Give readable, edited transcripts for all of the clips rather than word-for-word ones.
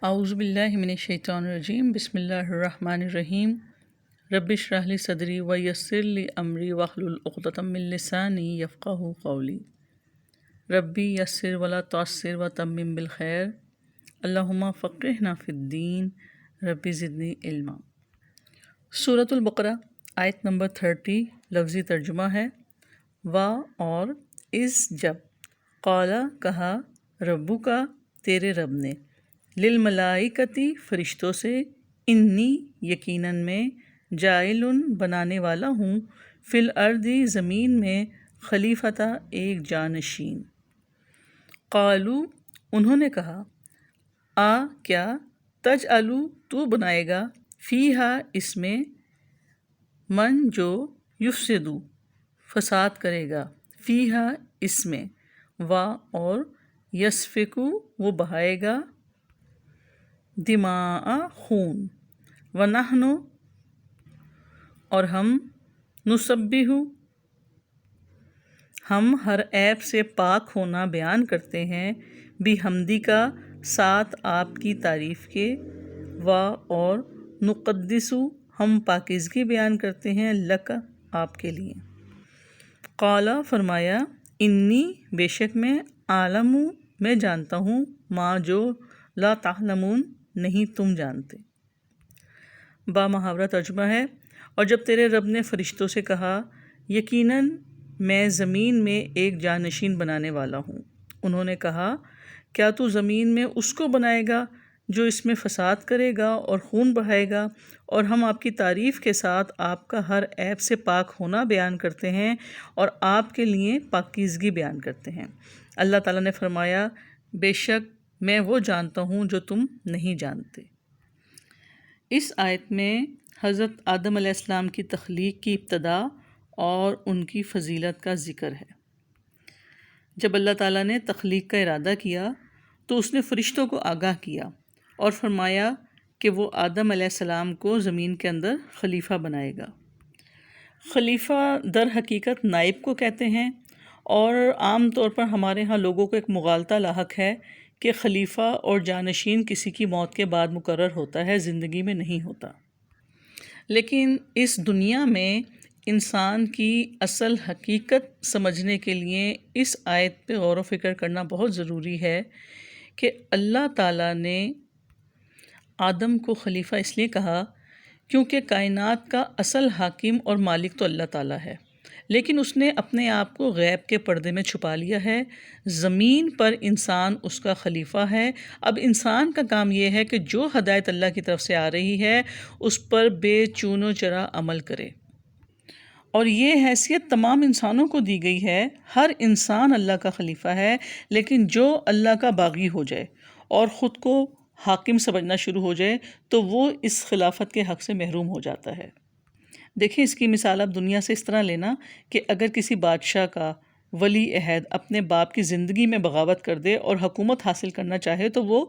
اعوذ باللہ من الشیطان الرجیم بسم اللہ الرحمن الرحیم رب اشرح لی صدری ویسر لی امری واحلل عقدۃ من لسانی یفقہوا قولی ربی یسر ولا تعسر وتمم بالخیر اللہم فقہنا فی الدین ربی زدنی علما۔ سورۃ البقرہ آیت نمبر 30 لفظی ترجمہ ہے اور اس جب قالا کہا ربو کا تیرے رب نے للملائکتی فرشتوں سے انی یقیناً میں جائل بنانے والا ہوں فی الارض زمین میں خلیفتہ ایک جانشین۔ قالو انہوں نے کہا کیا تجعلو تو بنائے گا فیہا اس میں من جو یفسدو فساد کرے گا فیہا اس میں اور یسفکو وہ بہائے گا دماء خون ونحن اور ہم نسبح ہم ہر عیب سے پاک ہونا بیان کرتے ہیں بحمدی کا ساتھ آپ کی تعریف کے اور نقدس ہم پاکیزگی بیان کرتے ہیں لک آپ کے لیے۔ قالا فرمایا انی بے شک میں عالم میں جانتا ہوں ما جو لا تعلمون نہیں تم جانتے۔ با محاورہ ترجمہ ہے اور جب تیرے رب نے فرشتوں سے کہا یقیناً میں زمین میں ایک جانشین بنانے والا ہوں، انہوں نے کہا کیا تو زمین میں اس کو بنائے گا جو اس میں فساد کرے گا اور خون بہائے گا، اور ہم آپ کی تعریف کے ساتھ آپ کا ہر عیب سے پاک ہونا بیان کرتے ہیں اور آپ کے لیے پاکیزگی بیان کرتے ہیں۔ اللہ تعالیٰ نے فرمایا بے شک میں وہ جانتا ہوں جو تم نہیں جانتے۔ اس آیت میں حضرت آدم علیہ السلام کی تخلیق کی ابتدا اور ان کی فضیلت کا ذکر ہے۔ جب اللہ تعالیٰ نے تخلیق کا ارادہ کیا تو اس نے فرشتوں کو آگاہ کیا اور فرمایا کہ وہ آدم علیہ السلام کو زمین کے اندر خلیفہ بنائے گا۔ خلیفہ در حقیقت نائب کو کہتے ہیں، اور عام طور پر ہمارے ہاں لوگوں کو ایک مغالطہ لاحق ہے کہ خلیفہ اور جانشین کسی کی موت کے بعد مقرر ہوتا ہے، زندگی میں نہیں ہوتا۔ لیکن اس دنیا میں انسان کی اصل حقیقت سمجھنے کے لیے اس آیت پہ غور و فکر کرنا بہت ضروری ہے کہ اللہ تعالیٰ نے آدم کو خلیفہ اس لیے کہا کیونکہ کائنات کا اصل حاکم اور مالک تو اللہ تعالیٰ ہے، لیکن اس نے اپنے آپ کو غیب کے پردے میں چھپا لیا ہے۔ زمین پر انسان اس کا خلیفہ ہے۔ اب انسان کا کام یہ ہے کہ جو ہدایت اللہ کی طرف سے آ رہی ہے اس پر بے چون و چرا عمل کرے، اور یہ حیثیت تمام انسانوں کو دی گئی ہے۔ ہر انسان اللہ کا خلیفہ ہے، لیکن جو اللہ کا باغی ہو جائے اور خود کو حاکم سمجھنا شروع ہو جائے تو وہ اس خلافت کے حق سے محروم ہو جاتا ہے۔ دیکھیں اس کی مثال آپ دنیا سے اس طرح لینا کہ اگر کسی بادشاہ کا ولی عہد اپنے باپ کی زندگی میں بغاوت کر دے اور حکومت حاصل کرنا چاہے تو وہ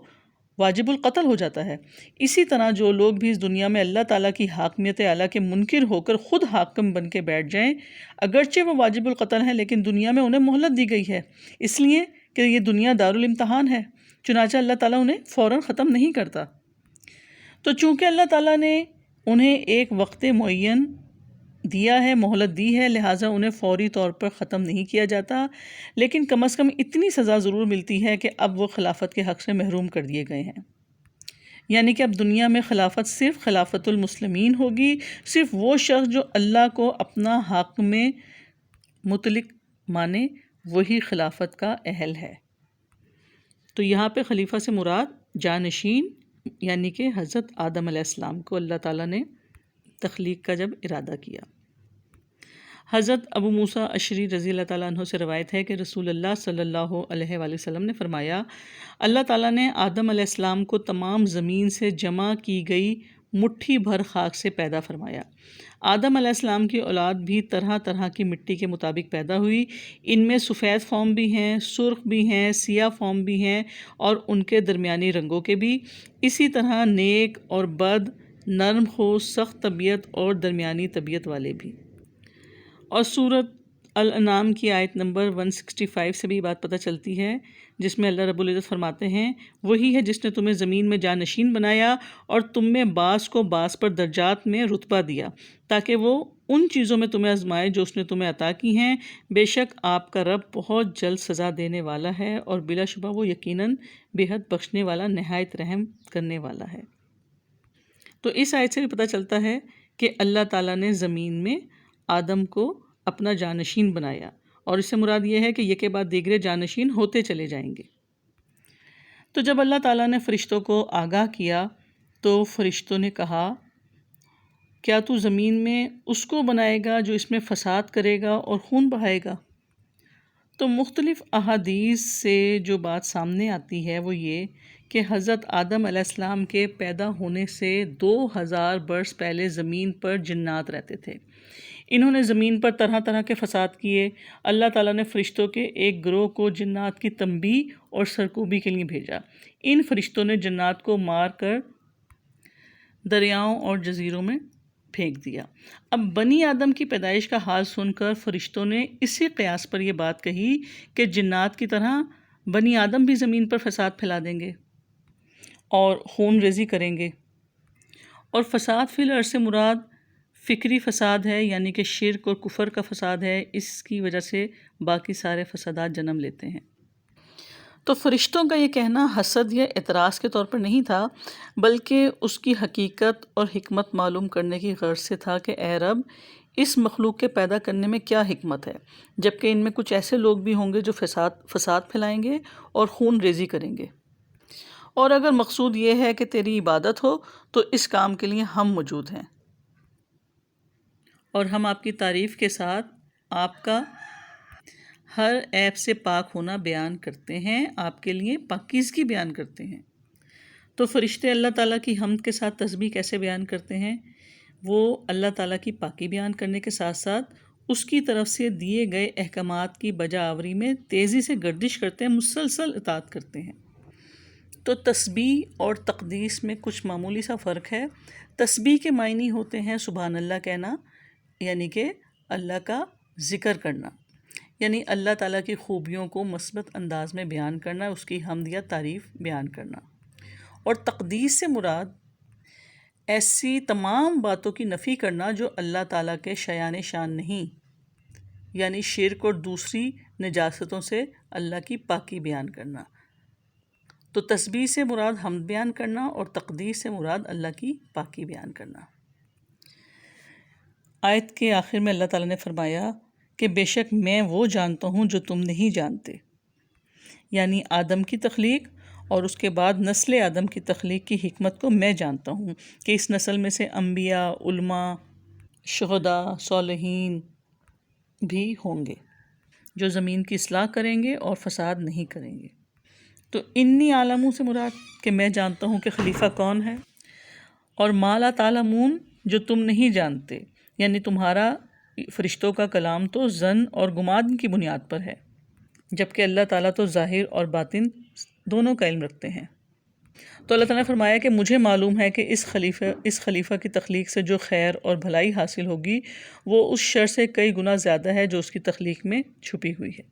واجب القتل ہو جاتا ہے۔ اسی طرح جو لوگ بھی اس دنیا میں اللہ تعالیٰ کی حاکمیت اعلیٰ کے منکر ہو کر خود حاکم بن کے بیٹھ جائیں، اگرچہ وہ واجب القتل ہیں لیکن دنیا میں انہیں مہلت دی گئی ہے، اس لیے کہ یہ دنیا دارالامتحان ہے، چنانچہ اللہ تعالیٰ انہیں فوراً ختم نہیں کرتا۔ تو چونکہ اللہ تعالیٰ نے انہیں ایک وقت معین دیا ہے، مہلت دی ہے، لہٰذا انہیں فوری طور پر ختم نہیں کیا جاتا، لیکن کم از کم اتنی سزا ضرور ملتی ہے کہ اب وہ خلافت کے حق سے محروم کر دیے گئے ہیں۔ یعنی کہ اب دنیا میں خلافت صرف خلافت المسلمین ہوگی، صرف وہ شخص جو اللہ کو اپنا حاکم میں مطلق مانے وہی خلافت کا اہل ہے۔ تو یہاں پہ خلیفہ سے مراد جانشین یعنی کہ حضرت آدم علیہ السلام کو اللہ تعالیٰ نے تخلیق کا جب ارادہ کیا۔ حضرت ابو موسیٰ اشعری رضی اللہ تعالیٰ عنہ سے روایت ہے کہ رسول اللہ صلی اللہ علیہ وآلہ وسلم نے فرمایا اللہ تعالیٰ نے آدم علیہ السلام کو تمام زمین سے جمع کی گئی مٹھی بھر خاک سے پیدا فرمایا۔ آدم علیہ السلام کی اولاد بھی طرح طرح کی مٹی کے مطابق پیدا ہوئی، ان میں سفید فام بھی ہیں، سرخ بھی ہیں، سیاہ فام بھی ہیں اور ان کے درمیانی رنگوں کے بھی، اسی طرح نیک اور بد، نرم خو، سخت طبیعت اور درمیانی طبیعت والے بھی۔ اور سورۃ الانعام کی آیت نمبر 165 سے بھی بات پتہ چلتی ہے جس میں اللہ رب العزت فرماتے ہیں وہی ہے جس نے تمہیں زمین میں جانشین بنایا اور تم میں بعض کو بعض پر درجات میں رتبہ دیا تاکہ وہ ان چیزوں میں تمہیں آزمائے جو اس نے تمہیں عطا کی ہیں، بے شک آپ کا رب بہت جلد سزا دینے والا ہے اور بلا شبہ وہ یقیناً بے حد بخشنے والا، نہایت رحم کرنے والا ہے۔ تو اس آیت سے بھی پتہ چلتا ہے کہ اللہ تعالیٰ نے زمین میں آدم کو اپنا جانشین بنایا، اور اس سے مراد یہ ہے کہ یکے بعد دیگرے جانشین ہوتے چلے جائیں گے۔ تو جب اللہ تعالیٰ نے فرشتوں کو آگاہ کیا تو فرشتوں نے کہا کیا تو زمین میں اس کو بنائے گا جو اس میں فساد کرے گا اور خون بہائے گا؟ تو مختلف احادیث سے جو بات سامنے آتی ہے وہ یہ کہ حضرت آدم علیہ السلام کے پیدا ہونے سے 2000 برس پہلے زمین پر جنات رہتے تھے۔ انہوں نے زمین پر طرح طرح کے فساد کیے۔ اللہ تعالیٰ نے فرشتوں کے ایک گروہ کو جنات کی تنبیہ اور سرکوبی کے لیے بھیجا۔ ان فرشتوں نے جنات کو مار کر دریاؤں اور جزیروں میں پھینک دیا۔ اب بنی آدم کی پیدائش کا حال سن کر فرشتوں نے اسی قیاس پر یہ بات کہی کہ جنات کی طرح بنی آدم بھی زمین پر فساد پھیلا دیں گے اور خون ریزی کریں گے۔ اور فساد فی الارض سے مراد فکری فساد ہے، یعنی کہ شرک اور کفر کا فساد ہے۔ اس کی وجہ سے باقی سارے فسادات جنم لیتے ہیں۔ تو فرشتوں کا یہ کہنا حسد یا اعتراض کے طور پر نہیں تھا، بلکہ اس کی حقیقت اور حکمت معلوم کرنے کی غرض سے تھا کہ اے رب، اس مخلوق کے پیدا کرنے میں کیا حکمت ہے، جبکہ ان میں کچھ ایسے لوگ بھی ہوں گے جو فساد پھیلائیں گے اور خون ریزی کریں گے، اور اگر مقصود یہ ہے کہ تیری عبادت ہو تو اس کام کے لیے ہم موجود ہیں، اور ہم آپ کی تعریف کے ساتھ آپ کا ہر عیب سے پاک ہونا بیان کرتے ہیں، آپ کے لیے پاکیزگی بیان کرتے ہیں۔ تو فرشتے اللہ تعالیٰ کی حمد کے ساتھ تسبیح کیسے بیان کرتے ہیں؟ وہ اللہ تعالیٰ کی پاکی بیان کرنے کے ساتھ ساتھ اس کی طرف سے دیے گئے احکامات کی بجا آوری میں تیزی سے گردش کرتے ہیں، مسلسل اطاعت کرتے ہیں۔ تو تسبیح اور تقدیس میں کچھ معمولی سا فرق ہے۔ تسبیح کے معنی ہوتے ہیں سبحان اللہ کہنا، یعنی کہ اللہ کا ذکر کرنا، یعنی اللہ تعالیٰ کی خوبیوں کو مثبت انداز میں بیان کرنا، اس کی حمد یا تعریف بیان کرنا۔ اور تقدیس سے مراد ایسی تمام باتوں کی نفی کرنا جو اللہ تعالیٰ کے شایان شان نہیں، یعنی شرک اور دوسری نجاستوں سے اللہ کی پاکی بیان کرنا۔ تو تسبیح سے مراد حمد بیان کرنا اور تقدیس سے مراد اللہ کی پاکی بیان کرنا۔ آیت کے آخر میں اللہ تعالیٰ نے فرمایا کہ بے شک میں وہ جانتا ہوں جو تم نہیں جانتے، یعنی آدم کی تخلیق اور اس کے بعد نسل آدم کی تخلیق کی حکمت کو میں جانتا ہوں کہ اس نسل میں سے انبیاء، علماء، شہداء، صالحین بھی ہوں گے جو زمین کی اصلاح کریں گے اور فساد نہیں کریں گے۔ تو انی عالموں سے مراد کہ میں جانتا ہوں کہ خلیفہ کون ہے، اور ما لا تعلمون جو تم نہیں جانتے، یعنی تمہارا فرشتوں کا کلام تو ظن اور گمان کی بنیاد پر ہے، جبکہ اللہ تعالیٰ تو ظاہر اور باطن دونوں کا علم رکھتے ہیں۔ تو اللہ تعالیٰ نے فرمایا کہ مجھے معلوم ہے کہ اس خلیفہ کی تخلیق سے جو خیر اور بھلائی حاصل ہوگی وہ اس شر سے کئی گنا زیادہ ہے جو اس کی تخلیق میں چھپی ہوئی ہے۔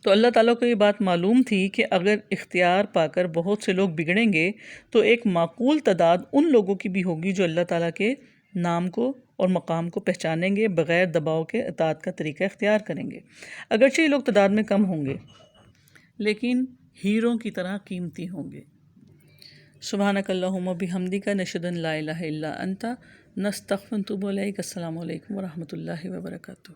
تو اللہ تعالیٰ کو یہ بات معلوم تھی کہ اگر اختیار پا کر بہت سے لوگ بگڑیں گے تو ایک معقول تعداد ان لوگوں کی بھی ہوگی جو اللہ تعالیٰ کے نام کو اور مقام کو پہچانیں گے، بغیر دباؤ کے اطاعت کا طریقہ اختیار کریں گے۔ اگرچہ یہ لوگ تعداد میں کم ہوں گے لیکن ہیروں کی طرح قیمتی ہوں گے۔ سبحانک اللہم بحمدک نشہد ان لا الہ الا انت نستغفرک ونتوب الیک۔ السلام علیکم ورحمۃ اللہ وبرکاتہ۔